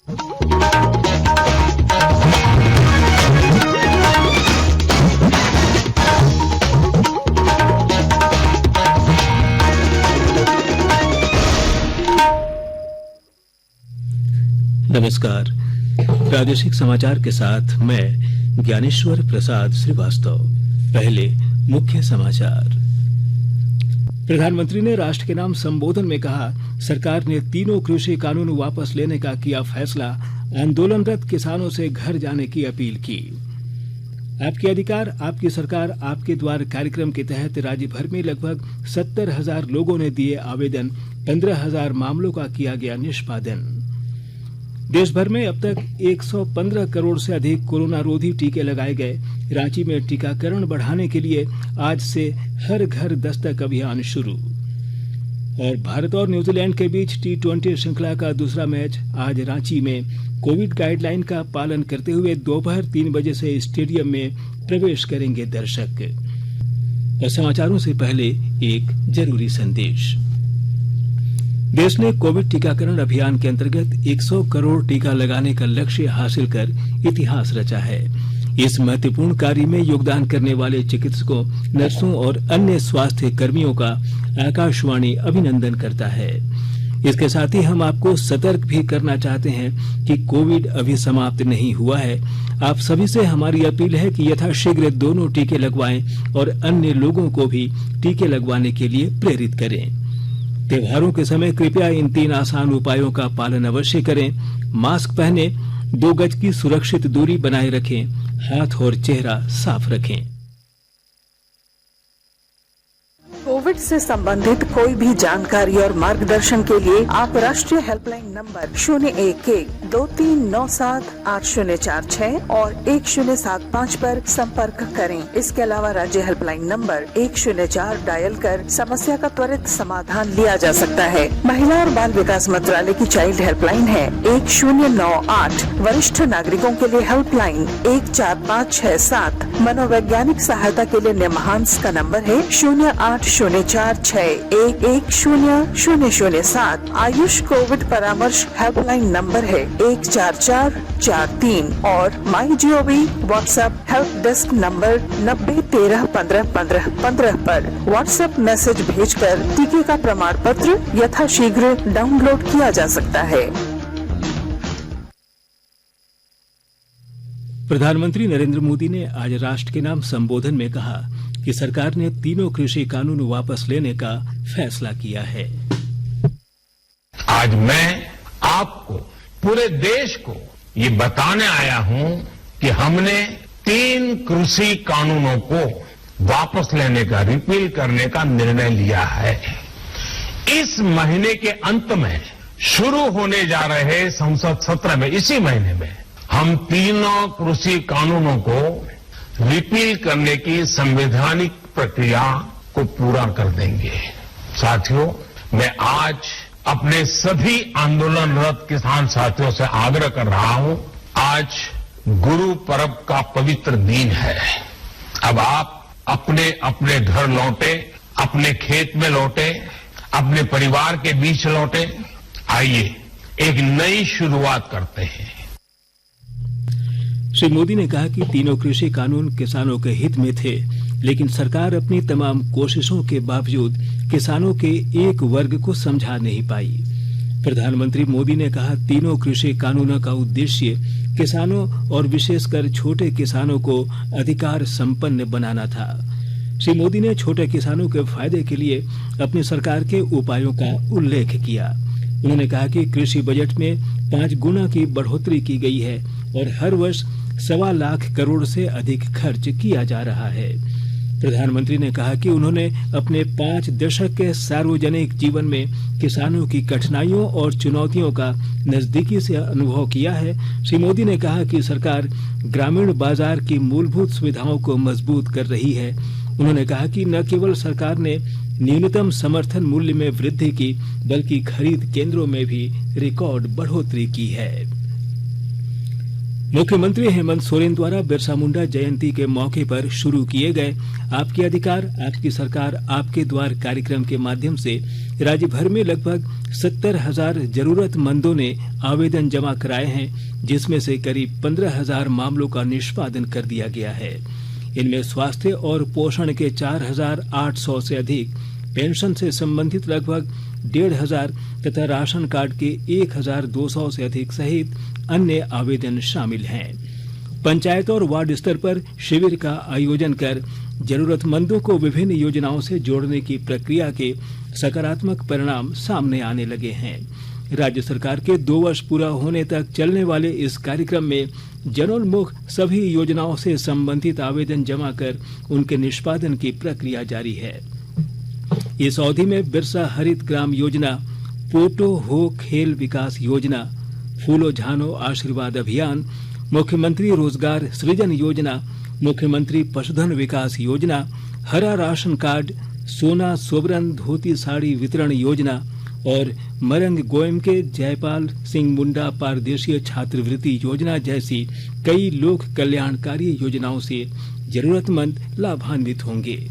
नमस्कार। प्रादेशिक समाचार के साथ मैं ज्ञानेश्वर प्रसाद श्रीवास्तव। पहले मुख्य समाचार। प्रधानमंत्री ने राष्ट्र के नाम संबोधन में कहा, सरकार ने तीनों कृषि कानून वापस लेने का किया फैसला। आंदोलनरत किसानों से घर जाने की अपील की। आपके अधिकार आपकी सरकार आपके द्वार कार्यक्रम के तहत राज्य भर में लगभग 70,000 लोगों ने दिए आवेदन। 15,000 मामलों का किया गया निष्पादन। देश भर में अब तक 115 करोड़ से अधिक कोरोना रोधी टीके लगाए गए। रांची में टीकाकरण बढ़ाने के लिए आज से हर घर दस्तक अभियान शुरू। और भारत और न्यूजीलैंड के बीच T20 श्रृंखला का दूसरा मैच आज रांची में कोविड गाइडलाइन का पालन करते हुए दोपहर 3 बजे से स्टेडियम में प्रवेश करेंगे दर्शक। और समाचारों से पहले एक जरूरी संदेश। देश ने कोविड टीकाकरण अभियान के अंतर्गत 100 करोड़ टीका लगाने का लक्ष्य हासिल कर इतिहास रचा है। इस महत्वपूर्ण कार्य में योगदान करने वाले चिकित्सकों, नर्सों और अन्य स्वास्थ्य कर्मियों का आकाशवाणी अभिनंदन करता है। इसके साथ ही हम आपको सतर्क भी करना चाहते हैं कि कोविड अभी समाप्त नहीं हुआ है। आप सभी से हमारी अपील है कि यथाशीघ्र दोनों टीके लगवाएं और अन्य लोगों को भी टीके लगवाने के लिए प्रेरित करें। त्योहारों के समय कृपया इन 3 आसान उपायों का पालन अवश्य करें। मास्क पहने, 2 गज की सुरक्षित दूरी बनाए रखें, हाथ और चेहरा साफ रखें। कोविड से संबंधित कोई भी जानकारी और मार्गदर्शन के लिए आप राष्ट्रीय हेल्पलाइन नंबर 011-2397-8046 और 1075 पर संपर्क करें। इसके अलावा राज्य हेल्पलाइन नंबर 104 डायल कर समस्या का त्वरित समाधान लिया जा सकता है। महिला और बाल विकास मंत्रालय की चाइल्ड हेल्पलाइन है 1098। वरिष्ठ नागरिकों के लिए हेल्पलाइन 14567। मनोवैज्ञानिक सहायता के लिए निमहांस का नंबर है 0804611007। आयुष कोविड परामर्श हेल्पलाइन नंबर है 14443 और MyGov WhatsApp help desk number 90131515 पर व्हाट्सएप मैसेज भेजकर टीके का प्रमाण पत्र यथाशीघ्र डाउनलोड किया जा सकता है। प्रधानमंत्री नरेंद्र मोदी ने आज राष्ट्र के नाम संबोधन में कहा कि सरकार ने तीनों कृषि कानून वापस लेने का फैसला किया है। आज मैं आपको, पूरे देश को ये बताने आया हूं कि हमने 3 कृषि कानूनों को वापस लेने का, रिपील करने का निर्णय लिया है। इस महीने के अंत में शुरू होने जा रहे संसद सत्र में, इसी महीने में हम तीनों कृषि कानूनों को रिपील करने की संवैधानिक प्रक्रिया को पूरा कर देंगे। साथियों, मैं आज अपने सभी आंदोलनरत किसान साथियों से आग्रह कर रहा हूं, आज गुरु पर्व का पवित्र दिन है। अब आप अपने अपने घर लौटे, अपने खेत में लौटे, अपने परिवार के बीच लौटे। आइए एक नई शुरुआत करते हैं। श्री मोदी ने कहा कि तीनों कृषि कानून किसानों के हित में थे, लेकिन सरकार अपनी तमाम कोशिशों के बावजूद किसानों के एक वर्ग को समझा नहीं पाई। प्रधानमंत्री मोदी ने कहा, तीनों कृषि कानूनों का उद्देश्य किसानों और विशेषकर छोटे किसानों को अधिकार संपन्न बनाना था। श्री मोदी ने छोटे किसानों के फायदे के लिए अपनी सरकार के उपायों का उल्लेख किया। उन्होंने कहा कि कृषि बजट में 5 गुना की बढ़ोतरी की गई है और हर वर्ष 1.25 लाख करोड़ से अधिक खर्च किया जा रहा है। प्रधानमंत्री ने कहा कि उन्होंने अपने 5 दशक के सार्वजनिक जीवन में किसानों की कठिनाइयों और चुनौतियों का नजदीकी से अनुभव किया है। श्री मोदी ने कहा कि सरकार ग्रामीण बाजार की मूलभूत सुविधाओं को मजबूत कर रही है। उन्होंने कहा कि न केवल सरकार ने न्यूनतम समर्थन मूल्य में वृद्धि की, बल्कि खरीद केंद्रों में भी रिकॉर्ड बढ़ोतरी की है। मुख्यमंत्री हेमंत सोरेन द्वारा बिरसा मुंडा जयंती के मौके पर शुरू किए गए आपके अधिकार आपकी सरकार आपके द्वार कार्यक्रम के माध्यम से राज्य भर में लगभग 70,000 जरूरतमंदों ने आवेदन जमा कराए हैं, जिसमें से करीब 15,000 मामलों का निष्पादन कर दिया गया है। इनमें स्वास्थ्य और पोषण के 4,800 से अधिक, पेंशन से संबंधित लगभग 1,500 तथा राशन कार्ड के 1,200 से अधिक सहित अन्य आवेदन शामिल हैं। पंचायत और वार्ड स्तर पर शिविर का आयोजन कर जरूरतमंदों को विभिन्न योजनाओं से जोड़ने की प्रक्रिया के सकारात्मक परिणाम सामने आने लगे हैं। राज्य सरकार के 2 वर्ष पूरा होने तक चलने वाले इस कार्यक्रम में जनोन्मुख सभी योजनाओं से संबंधित आवेदन जमा कर उनके निष्पादन की प्रक्रिया जारी है। इस अवधि में बिरसा हरित ग्राम योजना, पोटो हो खेल विकास योजना, फूलो झानो आशीर्वाद अभियान, मुख्यमंत्री रोजगार सृजन योजना, मुख्यमंत्री पशुधन विकास योजना, हरा राशन कार्ड, सोना सोबरन धोती साड़ी वितरण योजना और मरंग गोयम के जयपाल सिंह मुंडा पारदेशीय छात्रवृत्ति योजना जैसी कई लोक कल्याणकारी योजनाओं से जरूरतमंद लाभान्वित होंगे।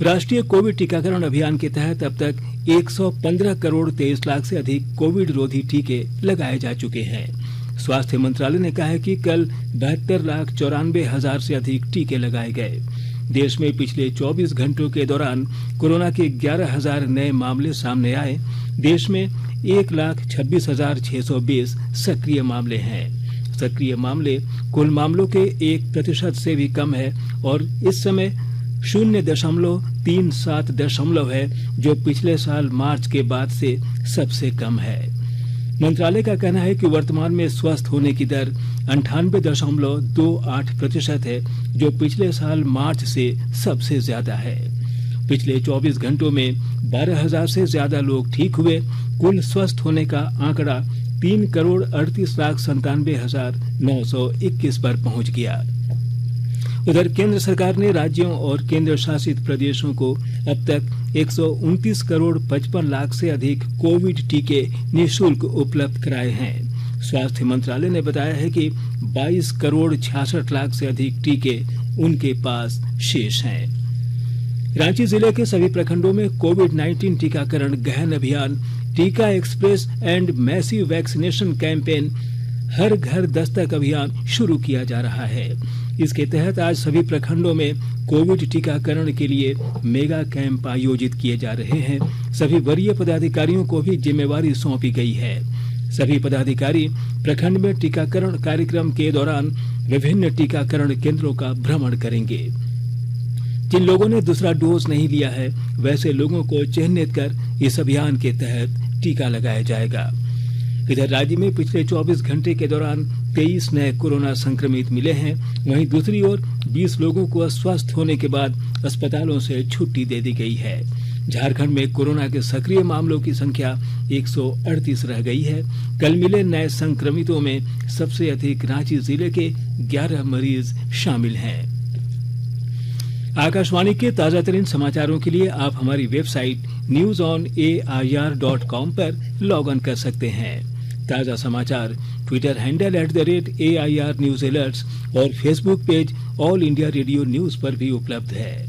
राष्ट्रीय कोविड टीकाकरण अभियान के तहत अब तक 115 करोड़ 23 लाख से अधिक कोविड रोधी टीके लगाए जा चुके हैं। स्वास्थ्य मंत्रालय ने कहा है कि कल 72,94,000 से अधिक टीके लगाए गए। देश में पिछले 24 घंटों के दौरान कोरोना के 11,000 नए मामले सामने आए। देश में 1,26,620 सक्रिय मामले हैं। सक्रिय मामले कुल मामलों के 1% से भी कम है और इस समय 0.37 है, जो पिछले साल मार्च के बाद से सबसे कम है। मंत्रालय का कहना है कि वर्तमान में स्वस्थ होने की दर 98.28% है, जो पिछले साल मार्च से सबसे ज्यादा है। पिछले 24 घंटों में 12,000 से ज्यादा लोग ठीक हुए। कुल स्वस्थ होने का आंकड़ा 3,38,97,921 पर पहुंच गया। उधर केंद्र सरकार ने राज्यों और केंद्र शासित प्रदेशों को अब तक 129 करोड़ 55 लाख से अधिक कोविड टीके निःशुल्क उपलब्ध कराए हैं। स्वास्थ्य मंत्रालय ने बताया है कि 22 करोड़ 66 लाख से अधिक टीके उनके पास शेष हैं। रांची जिले के सभी प्रखंडों में कोविड-19 टीकाकरण गहन अभियान टीका express and massive vaccination campaign हर घर दस्तक अभियान शुरू किया जा रहा है। इसके तहत आज सभी प्रखंडों में कोविड टीकाकरण के लिए मेगा कैंप आयोजित किए जा रहे हैं। सभी वरीय पदाधिकारियों को भी जिम्मेवारी सौंपी गई है। सभी पदाधिकारी प्रखंड में टीकाकरण कार्यक्रम के दौरान विभिन्न टीकाकरण केंद्रों का भ्रमण करेंगे। जिन लोगों ने दूसरा डोज नहीं लिया है, वैसे लोगों को चिन्हित कर इस अभियान के तहत टीका लगाया जाएगा। इधर राज्य में पिछले 24 घंटे के दौरान 23 नए कोरोना संक्रमित मिले हैं। वहीं दूसरी ओर 20 लोगों को स्वस्थ होने के बाद अस्पतालों से छुट्टी दे दी गई है। झारखंड में कोरोना के सक्रिय मामलों की संख्या 138 रह गई है। कल मिले नए संक्रमितों में सबसे अधिक रांची जिले के 11 मरीज शामिल हैं। आकाशवाणी के ताजा तरीन समाचारों के लिए आप हमारी वेबसाइट newsonair.com पर लॉग ऑन कर सकते हैं। ताजा समाचार Twitter handle @AIR news alerts और Facebook page all India radio news पर भी उपलब्ध है।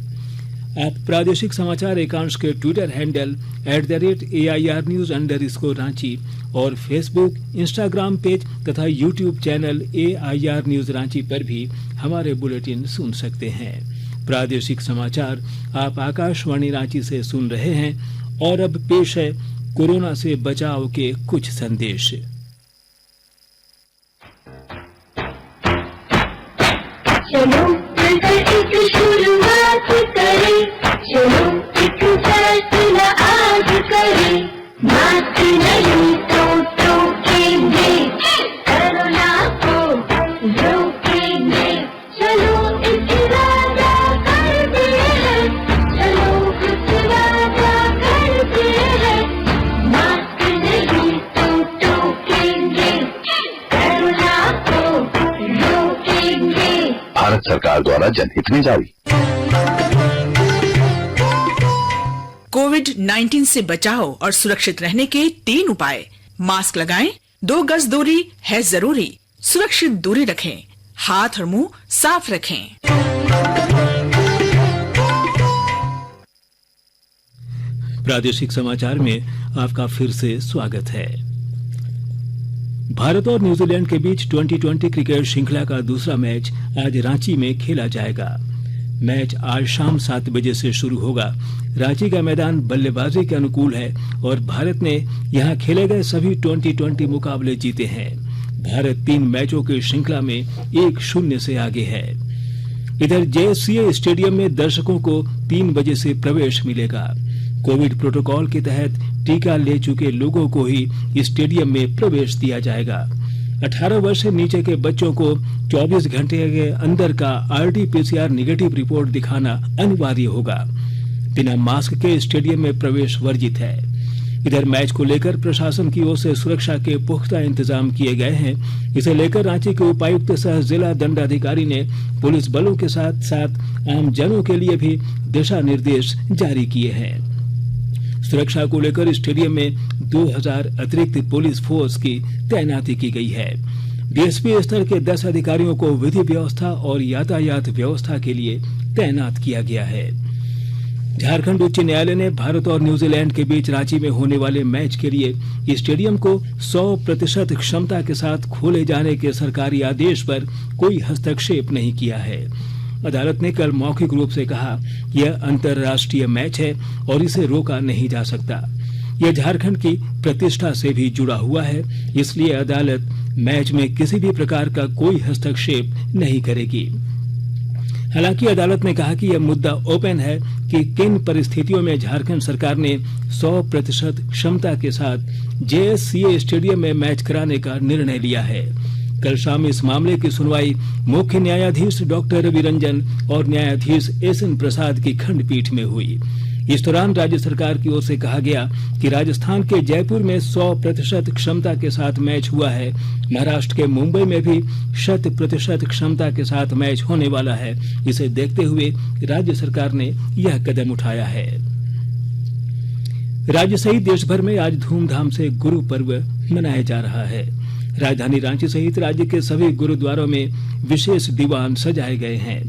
आप प्रादेशिक समाचार एकांश के ट्विटर हैंडल @AIR न्यूज_रांची और फेसबुक, इंस्टाग्राम पेज तथा YouTube channel AIR news Ranchi पर भी हमारे बुलेटिन सुन सकते हैं। प्रादेशिक समाचार आप आकाशवाणी रांची से सुन रहे हैं और अब पेश है कोरोना से बचाव के कुछ संदेश। चलो मिलकर एक शुरुआत करें, चलो एक फैसला आज करें, मास्क नहीं तो टोकेंगे, कोरोना को रोकेंगे, चलो एक वादा करते हैं, चलो कुछ वादा करते हैं, मास्क नहीं तो टोकेंगे, कोरोना को रोकेंगे। भारत सरकार द्वारा जनहित में जारी। कोविड-19 से बचाव और सुरक्षित रहने के 3 उपाय। मास्क लगाएं, 2 गज दूरी है जरूरी, सुरक्षित दूरी रखें, हाथ और मुंह साफ रखें। प्रादेशिक समाचार में आपका फिर से स्वागत है। भारत और न्यूजीलैंड के बीच 2020 क्रिकेट श्रृंखला का दूसरा मैच आज रांची में खेला जाएगा। मैच आज शाम 7 बजे से शुरू होगा। रांची का मैदान बल्लेबाजी के अनुकूल है और भारत ने यहां खेले गए सभी 2020 मुकाबले जीते हैं। भारत 3 मैचों की श्रृंखला में 1-0 से आगे है। इधर जेएससीए स्टेडियम में दर्शकों को 3 बजे से प्रवेश मिलेगा। कोविड प्रोटोकॉल के तहत टीका ले चुके लोगों को ही स्टेडियम में प्रवेश दिया जाएगा। 18 वर्ष से नीचे के बच्चों को 24 घंटे के अंदर का RT-PCR नेगेटिव रिपोर्ट दिखाना अनिवार्य होगा। बिना मास्क के स्टेडियम में प्रवेश वर्जित है। इधर मैच को लेकर प्रशासन की ओर से सुरक्षा के पुख्ता इंतजाम किए गए हैं। इसे लेकर रांची के उपायुक्त सह जिला दंडाधिकारी ने पुलिस बलों के साथ साथ आमजनों के लिए भी दिशा निर्देश जारी किए हैं। सुरक्षा को लेकर स्टेडियम में 2000 अतिरिक्त पुलिस फोर्स की तैनाती की गई है। डीएसपी स्तर के 10 अधिकारियों को विधि व्यवस्था और यातायात व्यवस्था के लिए तैनात किया गया है। झारखंड उच्च न्यायालय ने भारत और न्यूजीलैंड के बीच रांची में होने वाले मैच के लिए स्टेडियम को 100% क्षमता के साथ खोले जाने के सरकारी आदेश पर कोई हस्तक्षेप नहीं किया है। अदालत ने कल मौखिक रूप से कहा, यह अंतर्राष्ट्रीय मैच है और इसे रोका नहीं जा सकता। यह झारखंड की प्रतिष्ठा से भी जुड़ा हुआ है, इसलिए अदालत मैच में किसी भी प्रकार का कोई हस्तक्षेप नहीं करेगी। हालांकि अदालत ने कहा कि यह मुद्दा ओपन है कि किन परिस्थितियों में झारखंड सरकार ने 100% क्षमता के साथ जेएससीए स्टेडियम में मैच कराने का निर्णय लिया है। कल शाम इस मामले की सुनवाई मुख्य न्यायाधीश डॉक्टर रवि रंजन और न्यायाधीश एसएन प्रसाद की खंडपीठ में हुई। इस दौरान राज्य सरकार की ओर से कहा गया कि राजस्थान के जयपुर में 100% क्षमता के साथ मैच हुआ है। महाराष्ट्र के मुंबई में भी 100% क्षमता के साथ मैच होने वाला है। इसे देखते हुए राज्य सरकार ने यह कदम उठाया है। राज्य सहित देश भर में आज धूमधाम से गुरु पर्व मनाया जा रहा है। राजधानी रांची सहित राज्य के सभी गुरुद्वारों में विशेष दीवान सजाए गए हैं।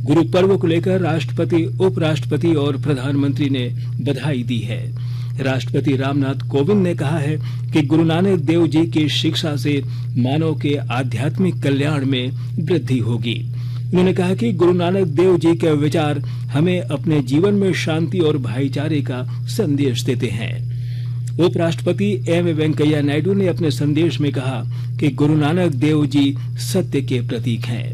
गुरु पर्व को लेकर राष्ट्रपति, उपराष्ट्रपति और प्रधानमंत्री ने बधाई दी है। राष्ट्रपति रामनाथ कोविंद ने कहा है कि गुरु नानक देव जी की शिक्षा से मानव के आध्यात्मिक कल्याण में वृद्धि होगी। उन्होंने कहा कि गुरु नानक देव जी के विचार हमें अपने जीवन में शांति और भाईचारे का संदेश देते हैं। उपराष्ट्रपति एम वेंकैया नायडू ने अपने संदेश में कहा कि गुरु नानक देव जी सत्य के प्रतीक हैं।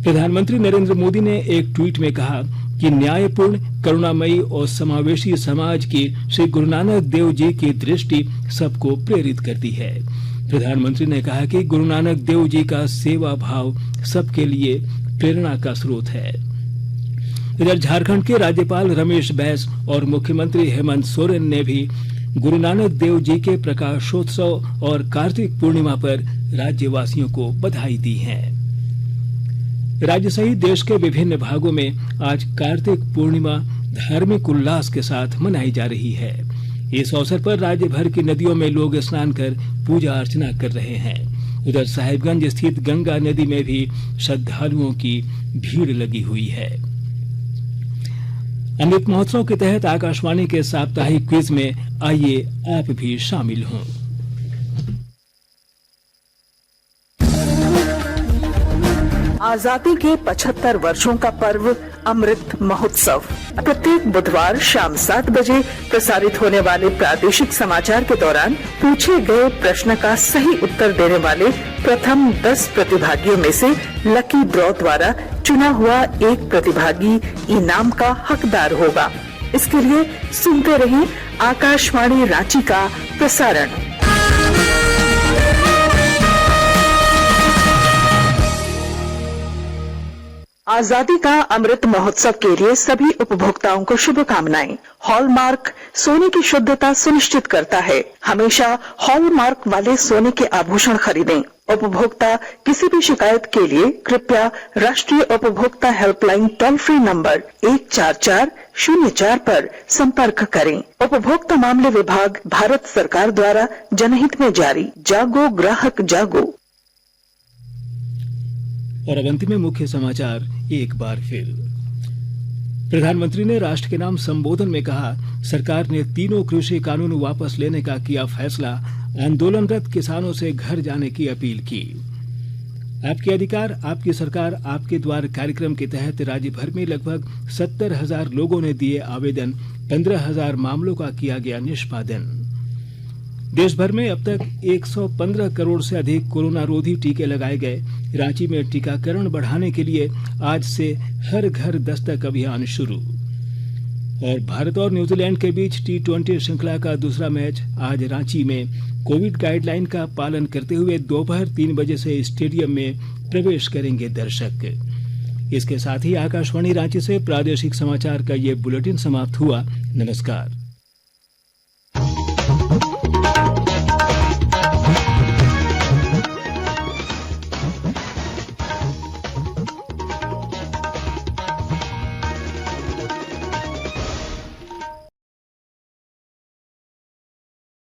प्रधानमंत्री नरेंद्र मोदी ने एक ट्वीट में कहा कि न्यायपूर्ण, करुणामयी और समावेशी समाज की श्री गुरु नानक देव जी की दृष्टि सबको प्रेरित करती है। प्रधानमंत्री ने कहा कि गुरु नानक देव जी का सेवा भाव सबके लिए प्रेरणा का स्रोत है। इधर झारखंड के राज्यपाल रमेश बैस और मुख्यमंत्री हेमंत सोरेन ने भी गुरु नानक देव जी के प्रकाशोत्सव और कार्तिक पूर्णिमा पर राज्यवासियों को बधाई दी है। राज्य सहित देश के विभिन्न भागों में आज कार्तिक पूर्णिमा धार्मिक उल्लास के साथ मनाई जा रही है। इस अवसर पर राज्य भर की नदियों में लोग स्नान कर पूजा अर्चना कर रहे हैं। उधर साहिबगंज स्थित गंगा नदी में भी श्रद्धालुओं की भीड़ लगी हुई है। अमृत महोत्सव के तहत आकाशवाणी के साप्ताहिक क्विज में आइए आप भी शामिल हों। आजादी के 75 वर्षों का पर्व अमृत महोत्सव प्रत्येक बुधवार शाम 7 बजे प्रसारित होने वाले प्रादेशिक समाचार के दौरान पूछे गए प्रश्न का सही उत्तर देने वाले प्रथम 10 प्रतिभागियों में से लकी ड्रॉ द्वारा चुना हुआ एक प्रतिभागी इनाम का हकदार होगा। इसके लिए सुनते रहें आकाशवाणी रांची का प्रसारण। आजादी का अमृत महोत्सव के लिए सभी उपभोक्ताओं को शुभकामनाएं। हॉलमार्क सोने की शुद्धता सुनिश्चित करता है। हमेशा हॉलमार्क वाले सोने के आभूषण खरीदें। उपभोक्ता किसी भी शिकायत के लिए कृपया राष्ट्रीय उपभोक्ता हेल्पलाइन टोल फ्री नंबर 14404 पर संपर्क करें। उपभोक्ता मामले विभाग, भारत सरकार द्वारा जनहित में जारी। जागो ग्राहक जागो। और अब अंत में मुख्य समाचार एक बार फिर। प्रधानमंत्री ने राष्ट्र के नाम संबोधन में कहा, सरकार ने तीनों कृषि कानून वापस लेने का किया फैसला, आंदोलनरत किसानों से घर जाने की अपील की। आपके अधिकार आपकी सरकार आपके द्वार कार्यक्रम के तहत राज्य भर में लगभग 70,000 लोगों ने दिए आवेदन, 15,000 मामलों का किया गया निष्पादन। देश भर में अब तक 115 करोड़ से अधिक कोरोना रोधी टीके लगाए गए। रांची में टीकाकरण बढ़ाने के लिए आज से हर घर दस्तक अभियान शुरू। और भारत और न्यूजीलैंड के बीच T20 श्रृंखला का दूसरा मैच आज रांची में कोविड गाइडलाइन का पालन करते हुए दोपहर 3 बजे से स्टेडियम में प्रवेश करेंगे दर्शक। इसके साथ ही आकाशवाणी रांची से प्रादेशिक समाचार का ये बुलेटिन समाप्त हुआ। नमस्कार।